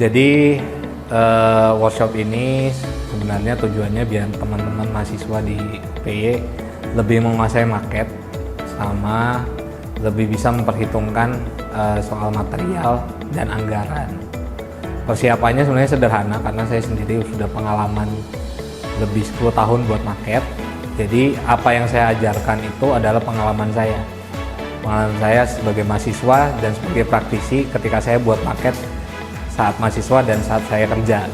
Jadi workshop ini sebenarnya tujuannya biar teman-teman mahasiswa di UPY lebih menguasai market sama lebih bisa memperhitungkan soal material dan anggaran. Persiapannya sebenarnya sederhana karena saya sendiri sudah pengalaman lebih 10 tahun buat market. Jadi apa yang saya ajarkan itu adalah pengalaman saya. Pengalaman saya sebagai mahasiswa dan sebagai praktisi ketika saya buat market saat mahasiswa dan saat saya kerja.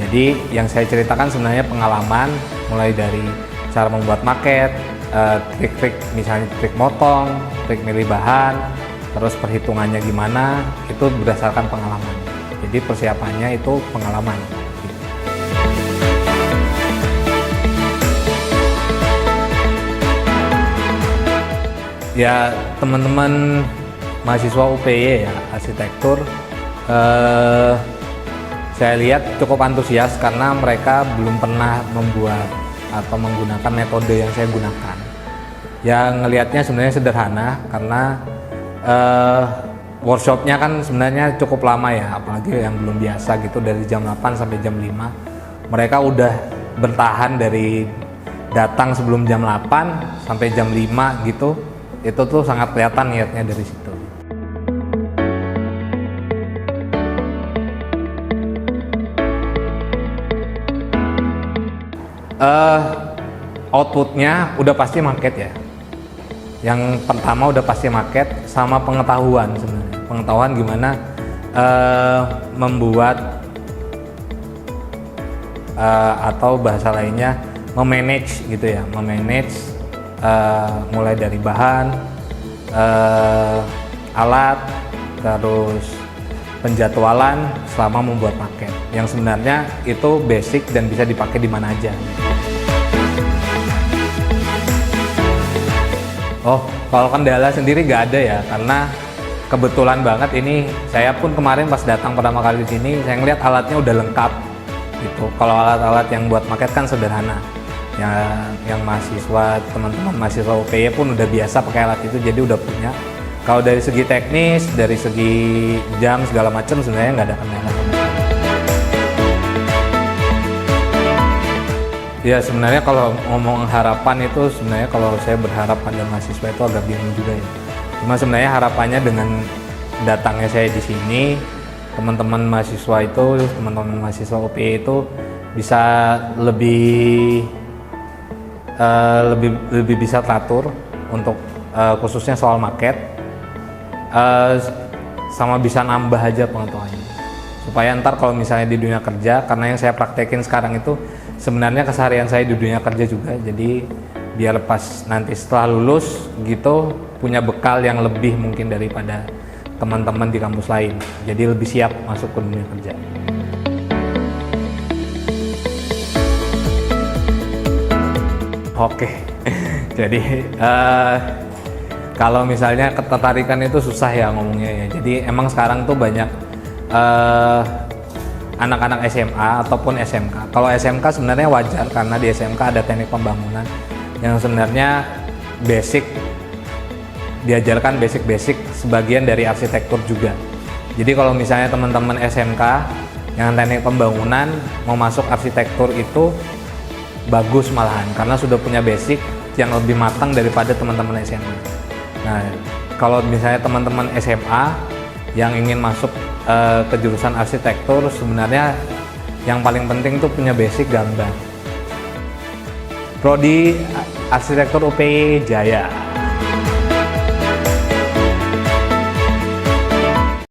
Jadi yang saya ceritakan sebenarnya pengalaman mulai dari cara membuat market, trik-trik misalnya trik motong, trik milih bahan, terus perhitungannya gimana, itu berdasarkan pengalaman. Jadi persiapannya itu pengalaman. Ya teman-teman mahasiswa UPY ya arsitektur, saya lihat cukup antusias karena mereka belum pernah membuat atau menggunakan metode yang saya gunakan. Yang ngelihatnya sebenarnya sederhana karena workshopnya kan sebenarnya cukup lama ya, apalagi yang belum biasa gitu dari jam 8 sampai jam 5. Mereka udah bertahan dari datang sebelum jam 8 sampai jam 5 gitu. Itu tuh sangat kelihatan niatnya dari situ. Outputnya udah pasti market ya. Yang pertama udah pasti market sama pengetahuan sebenarnya. Pengetahuan gimana membuat atau bahasa lainnya memanage gitu ya, memanage mulai dari bahan, alat, terus penjadwalan selama membuat market. Yang sebenarnya itu basic dan bisa dipakai di mana aja. Oh, kalau kendala sendiri nggak ada ya, karena kebetulan banget ini saya pun kemarin pas datang pertama kali di sini, saya ngeliat alatnya udah lengkap gitu. Kalau alat-alat yang buat market kan sederhana. Yang mahasiswa, teman-teman mahasiswa UPY pun udah biasa pakai alat itu, jadi udah punya. Kalau dari segi teknis, dari segi jam segala macam sebenarnya nggak ada kendala. Ya sebenarnya kalau ngomong harapan itu sebenarnya kalau saya berharap pada mahasiswa itu agak bingung juga ya. Cuma sebenarnya harapannya dengan datangnya saya di sini, teman-teman mahasiswa itu, teman-teman mahasiswa UPY itu bisa lebih bisa teratur untuk khususnya soal market, sama bisa nambah aja pengetahuannya supaya ntar kalau misalnya di dunia kerja, karena yang saya praktekin sekarang itu sebenarnya keseharian saya di dunia kerja juga, jadi biar pas nanti setelah lulus gitu punya bekal yang lebih mungkin daripada teman-teman di kampus lain, jadi lebih siap masuk ke dunia kerja. Oke, jadi kalau misalnya ketertarikan itu susah ya ngomongnya ya. Jadi emang sekarang tuh banyak anak-anak SMA ataupun SMK. Kalau SMK sebenarnya wajar karena di SMK ada teknik pembangunan yang sebenarnya basic, diajarkan basic-basic sebagian dari arsitektur juga. Jadi kalau misalnya teman-teman SMK yang teknik pembangunan mau masuk arsitektur itu bagus malahan karena sudah punya basic yang lebih matang daripada teman-teman SMA. Nah, kalau misalnya teman-teman SMA yang ingin masuk ke jurusan arsitektur, sebenarnya yang paling penting tuh punya basic gambar. Prodi Arsitektur UPY Jaya.